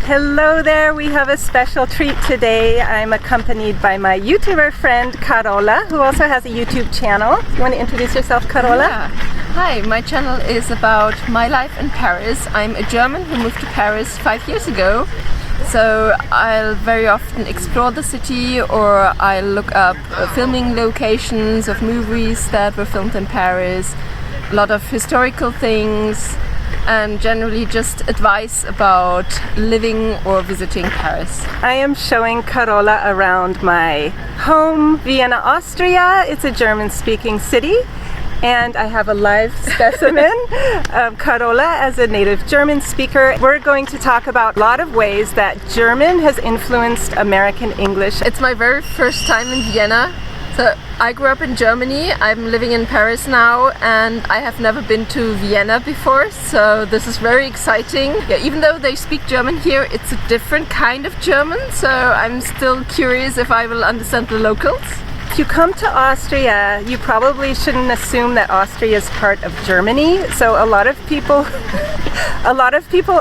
Hello there, we have a special treat today. I'm accompanied by my YouTuber friend Carola, who also has a YouTube channel. You want to introduce yourself, Carola? Yeah. Hi, my channel is about my life in Paris. I'm a German who moved to Paris 5 years ago. So I'll very often explore the city, or I'll look up filming locations of movies that were filmed in Paris, a lot of historical things, and generally just advice about living or visiting Paris. I am showing Carola around my home, Vienna, Austria. It's a German-speaking city, and I have a live specimen of Carola as a native German speaker. We're going to talk about a lot of ways that German has influenced American English. It's my very first time in Vienna. So I grew up in Germany, I'm living in Paris now, and I have never been to Vienna before, so this is very exciting. Yeah, even though they speak German here, it's a different kind of German, so I'm still curious if I will understand the locals. If you come to Austria, you probably shouldn't assume that Austria is part of Germany. So a lot of people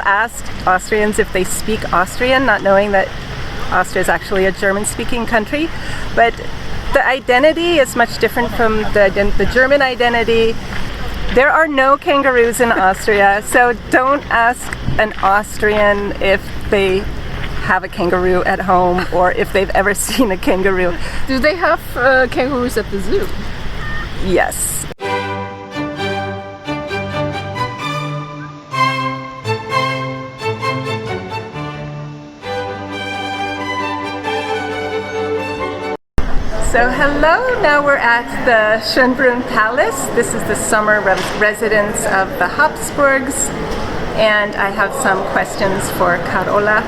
ask Austrians if they speak Austrian, not knowing that Austria is actually a German-speaking country. But the identity is much different from the German identity. There are no kangaroos in Austria, so don't ask an Austrian if they have a kangaroo at home or if they've ever seen a kangaroo. Do they have kangaroos at the zoo? Yes. So hello, now we're at the Schönbrunn Palace. This is the summer residence of the Habsburgs, and I have some questions for Carola.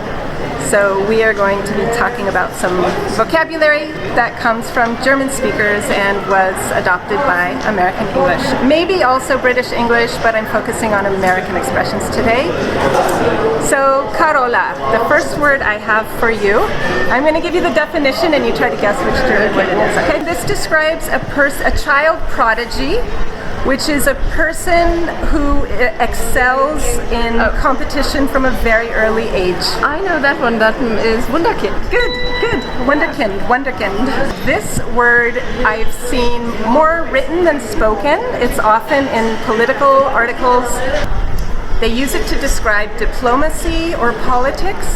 So we are going to be talking about some vocabulary that comes from German speakers and was adopted by American English. Maybe also British English, but I'm focusing on American expressions today. So Carola, the first word I have for you, I'm going to give you the definition and you try to guess which German word it is. Okay? This describes a child prodigy, which is a person who excels in competition from a very early age. I know that one, that is Wunderkind. Good, good. Wunderkind. This word I've seen more written than spoken. It's often in political articles. They use it to describe diplomacy or politics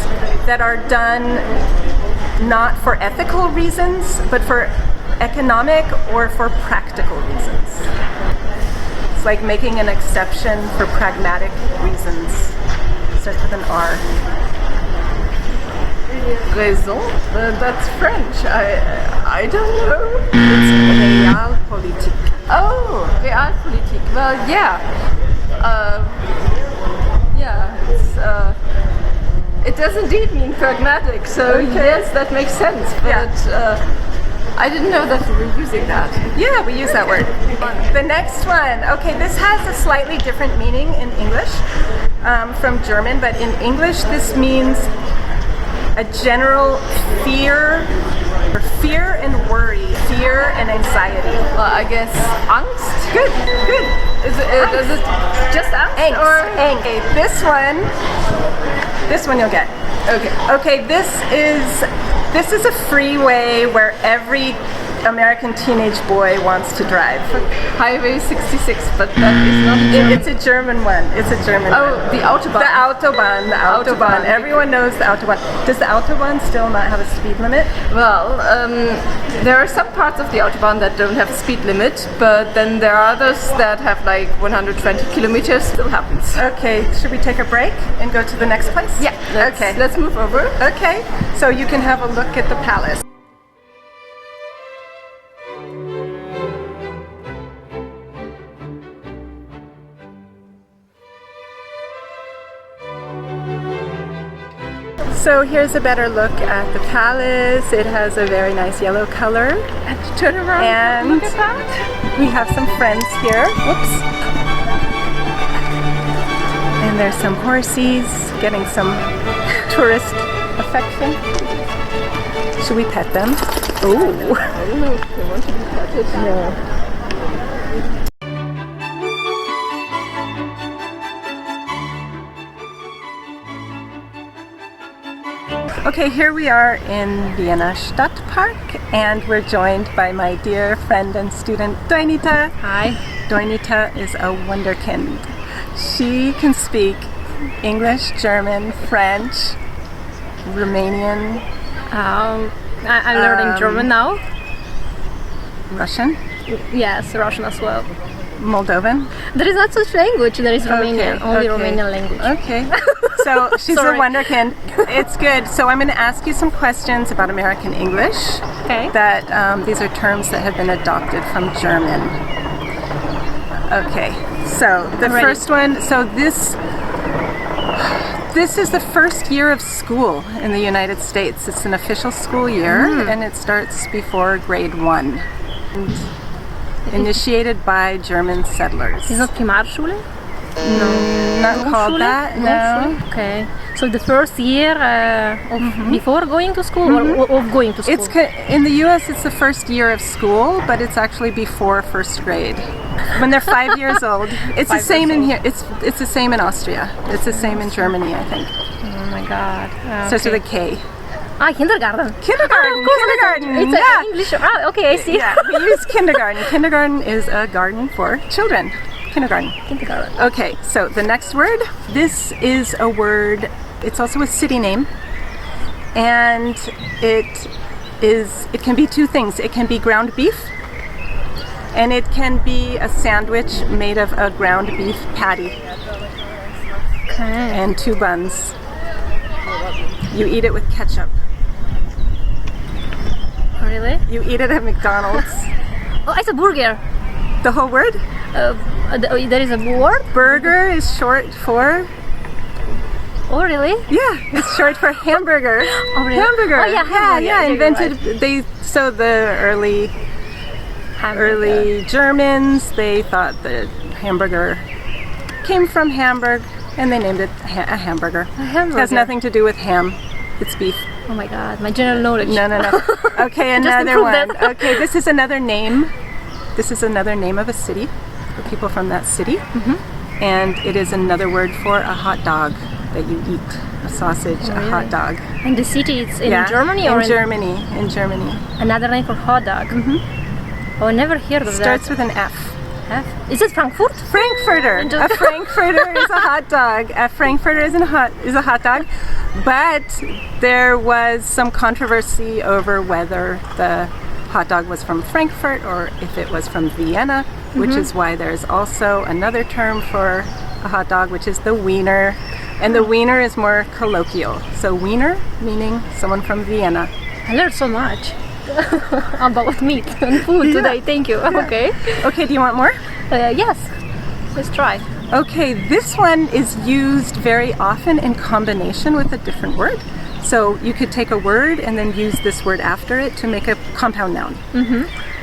that are done not for ethical reasons, but for economic or for practical reasons. It's like making an exception for pragmatic reasons. It starts with an R. Raison? That's French. I don't know. It's Realpolitik. Oh, Realpolitik. Well, yeah. It does indeed mean pragmatic, so okay. Yes, that makes sense. But I didn't know that we were using that. Yeah, we use that word. The next one. Okay, this has a slightly different meaning in English from German, but in English this means a general fear and worry, fear and anxiety. Well, I guess Angst. Good. Does it just Angst? Or Angst. Okay, this one you'll get. Okay, this is a freeway where every American teenage boy wants to drive. Highway 66, but that is not German. It's a German one. Oh, the Autobahn. The Autobahn. Everyone knows the Autobahn. Does the Autobahn still not have a speed limit? Well, there are some parts of the Autobahn that don't have a speed limit, but then there are others that have like 120 kilometers. Still happens. Okay, should we take a break and go to the next place? Yeah. Let's move over. Okay, so you can have a look at the palace. So here's a better look at the palace. It has a very nice yellow color. And turn around and look at that. We have some friends here. Whoops. And there's some horsies getting some tourist affection. Should we pet them? Ooh. I don't know if they want to be petted. No. Okay, here we are in Vienna Stadtpark, and we're joined by my dear friend and student Doinita. Hi. Doinita is a wonderkind. She can speak English, German, French, Romanian, I'm learning German now. Russian, Yes, Russian as well. Moldovan. There is not such language. There is Romanian, only Romanian language. Okay. So she's a wonderkind. It's good. So I'm going to ask you some questions about American English. Okay. That these are terms that have been adopted from German. Okay. So the first one. So this is the first year of school in the United States. It's an official school year, and it starts before grade 1. Initiated by German settlers. It's not Primarschule? No, not called that. No. Okay. So the first year of before going to school or of going to school? It's in the U.S. It's the first year of school, but it's actually before first grade. When they're 5 years old. It's the same in here. It's the same in Austria. It's the same in Germany, I think. Oh my God. Starts with a K. Kindergarten. Kindergarten. Kindergarten. It's English. Okay, I see. Yeah, we use kindergarten. Kindergarten is a garden for children. Kindergarten. Kindergarten. Okay, so the next word. This is a word. It's also a city name, and it can be two things. It can be ground beef, and it can be a sandwich made of a ground beef patty and 2 buns. You eat it with ketchup. Really? You eat it at McDonald's. Oh, it's a burger. The whole word? There is a word? Burger is short for... Oh, really? Yeah, it's short for hamburger. Oh, really? Hamburger. Oh, yeah, hamburger. Yeah, You're invented... right. So the early Germans, they thought that hamburger came from Hamburg, and they named it a hamburger. A hamburger. It has nothing to do with ham. It's beef. Oh my God, my general knowledge. No. Okay, another one. Okay, this is another name. This is another name of a city for people from that city. And it is another word for a hot dog that you eat. A sausage, a hot dog. And the city, it's in Germany or in Germany? In Germany. Another name for hot dog. Oh, I never heard of that. Starts with an F. Is it Frankfurt? Frankfurter. A Frankfurter is a hot dog. A Frankfurter is a hot dog. But there was some controversy over whether the hot dog was from Frankfurt or if it was from Vienna, which is why there's also another term for a hot dog, which is the wiener. And the wiener is more colloquial. So wiener meaning someone from Vienna. I learned so much about meat and food today. Thank you. Okay. Okay, do you want more? Yes. Let's try. Okay, this one is used very often in combination with a different word. So you could take a word and then use this word after it to make a compound noun.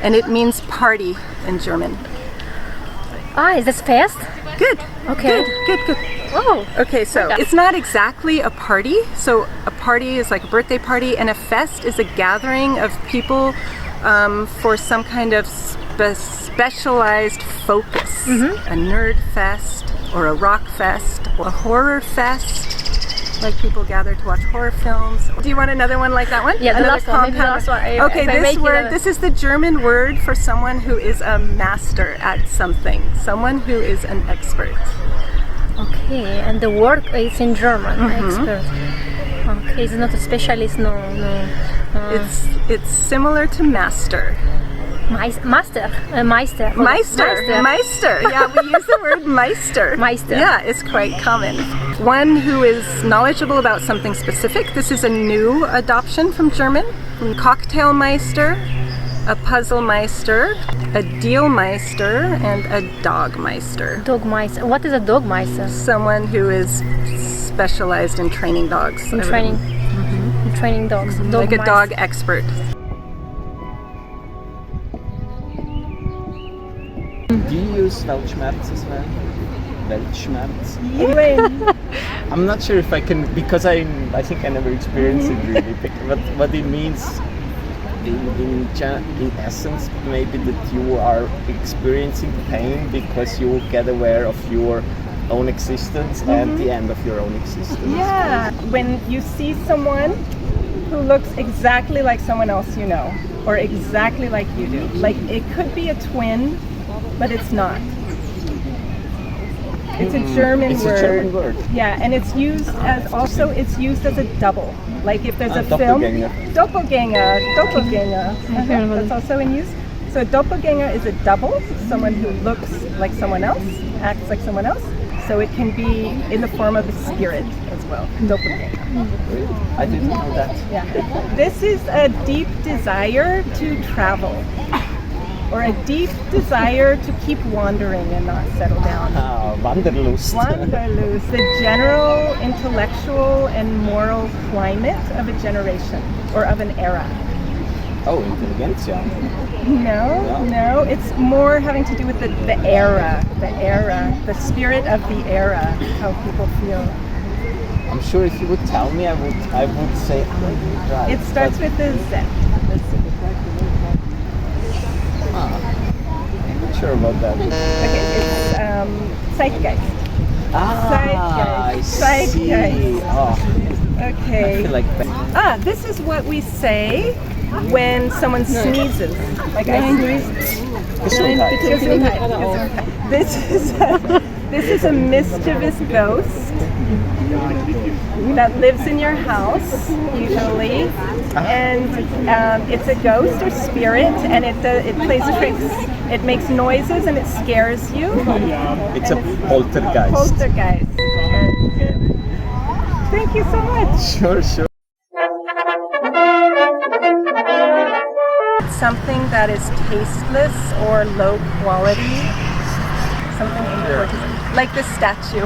And it means party in German. Is this fast? Good. Okay. Good. Oh. Okay, so it's not exactly a party. So a party is like a birthday party, and a fest is a gathering of people for some kind of specialized focus. A nerd fest, or a rock fest, or a horror fest. Like people gather to watch horror films. Do you want another one like that one? Yeah, the last one. Maybe the last one. Okay, this word. This is the German word for someone who is a master at something. Someone who is an expert. Okay, and the word is in German. Expert. Okay, it's not a specialist. No. It's similar to master. Meister. Meister. Yeah, we use the word Meister. Meister. Yeah, it's quite common. One who is knowledgeable about something specific. This is a new adoption from German. Cocktailmeister, a puzzlemeister, a dealmeister, and a dogmeister. Dogmeister. What is a dogmeister? Someone who is specialized in training dogs. In training. In training dogs. Like a dog expert. Do you use Weltschmerz as well? Weltschmerz? I'm not sure if I can, because I think I never experienced it really. What it means in essence, maybe that you are experiencing pain because you get aware of your own existence and the end of your own existence. Yeah, when you see someone who looks exactly like someone else you know, or exactly like you do. Like it could be a twin, but it's not. It's a German It's word. a German word. Yeah, and it's used as a double. Like if there's a film, doppelganger. doppelganger. That's also in use. So a doppelganger is a double, someone who looks like someone else, acts like someone else. So it can be in the form of a spirit as well. Doppelganger. I didn't know that. Yeah. This is a deep desire to travel, or a deep desire to keep wandering and not settle down. Wanderlust. Wanderlust, the general intellectual and moral climate of a generation or of an era. Oh, intelligentsia. No, it's more having to do with the era, the spirit of the era, how people feel. I'm sure if you would tell me, I would say, right. It starts with the Z. I'm not sure about that. Okay, it's zeitgeist. I see. Zeitgeist. Oh, I Okay. feel like that. This is what we say when someone sneezes. Like I sneeze. Gesundheit. Gesundheit. This is a mischievous ghost that lives in your house usually, and it's a ghost or spirit, and it plays tricks. It makes noises and it scares you. It's a poltergeist. Poltergeist. Thank you so much. Sure. Something that is tasteless or low quality. Something important. Like this statue.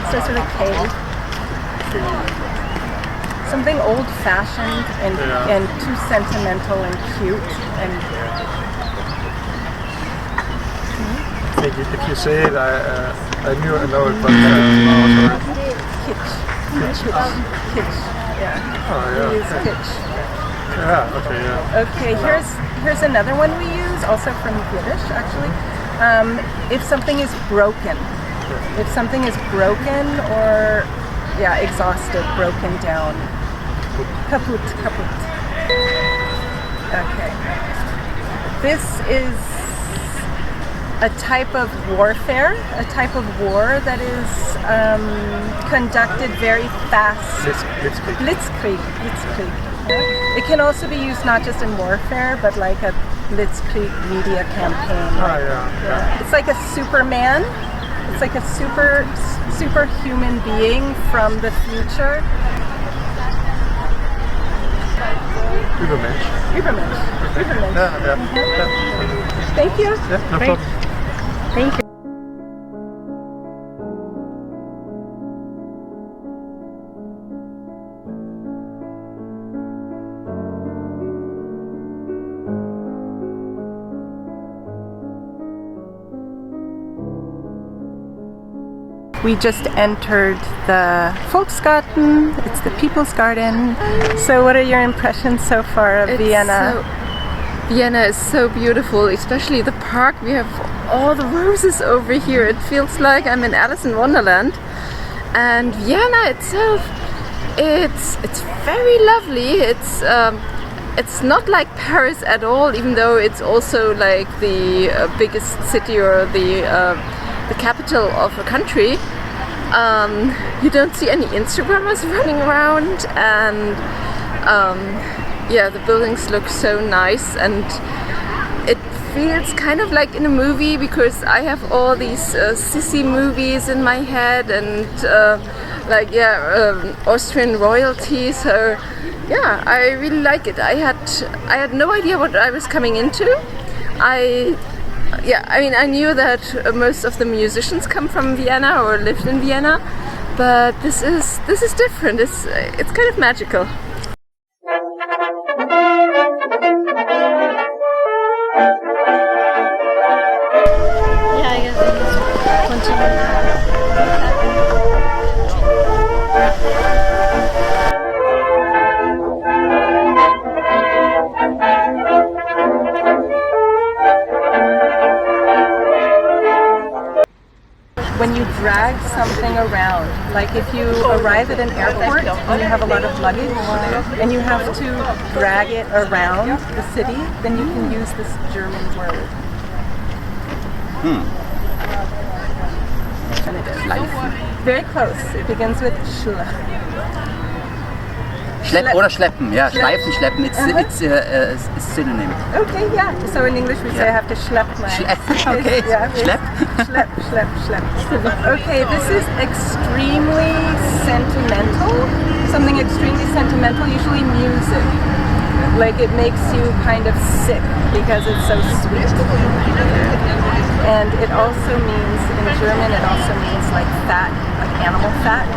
Starts with a K. Something old-fashioned and too sentimental and cute and. If you say it, I know it, but Kitsch. Kitsch. Yeah. Oh, yeah. We use kitsch. Yeah, okay, yeah. Okay, here's another one we use, also from Yiddish actually. If something is broken. If something is broken or exhausted, broken down. Kaput. Okay. This is a type of warfare, a type of war that is conducted very fast. Blitzkrieg. Blitzkrieg. It can also be used not just in warfare, but like a blitzkrieg media campaign. Yeah. It's like a Superman. It's like a superhuman being from the future. Übermensch. Übermensch. Yeah. Thank you. Yeah, no Great. problem. Thank you. We just entered the Volksgarten. It's the People's Garden. So what are your impressions so far of Vienna? Vienna is so beautiful, especially the park. We have all the roses over here. It feels like I'm in Alice in Wonderland. And Vienna itself, it's very lovely. It's not like Paris at all, even though it's also like the biggest city or the capital of a country. You don't see any Instagrammers running around, and the buildings look so nice, and it feels kind of like in a movie, because I have all these sissy movies in my head, and Austrian royalty. So yeah, I really like it. I had no idea what I was coming into. I knew that most of the musicians come from Vienna or lived in Vienna, but this is different. It's kind of magical. Yeah, I guess I just continue. When you drag drag something around. Like if you arrive at an airport and you have a lot of luggage and you have to drag it around the city, then you can use this German word. Schleifen. Very close. It begins with schla. Oder schleppen, ja. Schleifen, schleppen, it's synonym. Okay, yeah. So in English we say I have to schlepp my... Okay, Yeah, schlepp. Schlepp, schlepp, schlepp. Okay, this is extremely sentimental. Something extremely sentimental, usually music. Like it makes you kind of sick because it's so sweet. And it also means, in German, it also means like fat, like animal fat.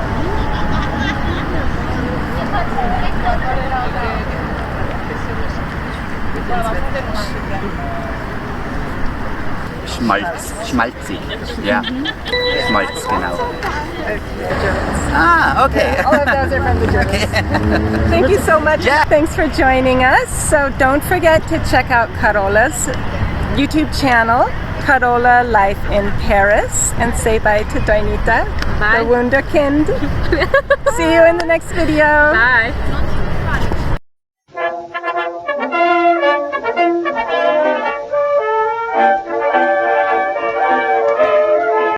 Schmalz, schmalzig. Ja, Schmalz, genau. Germans. Ah, okay. All of those are from the Germans. Thank you so much. Yeah. Thanks for joining us. So don't forget to check out Carola's YouTube channel, Carola Life in Paris, and say bye to Doinita, Bye. the Wunderkind. See you in the next video. Bye.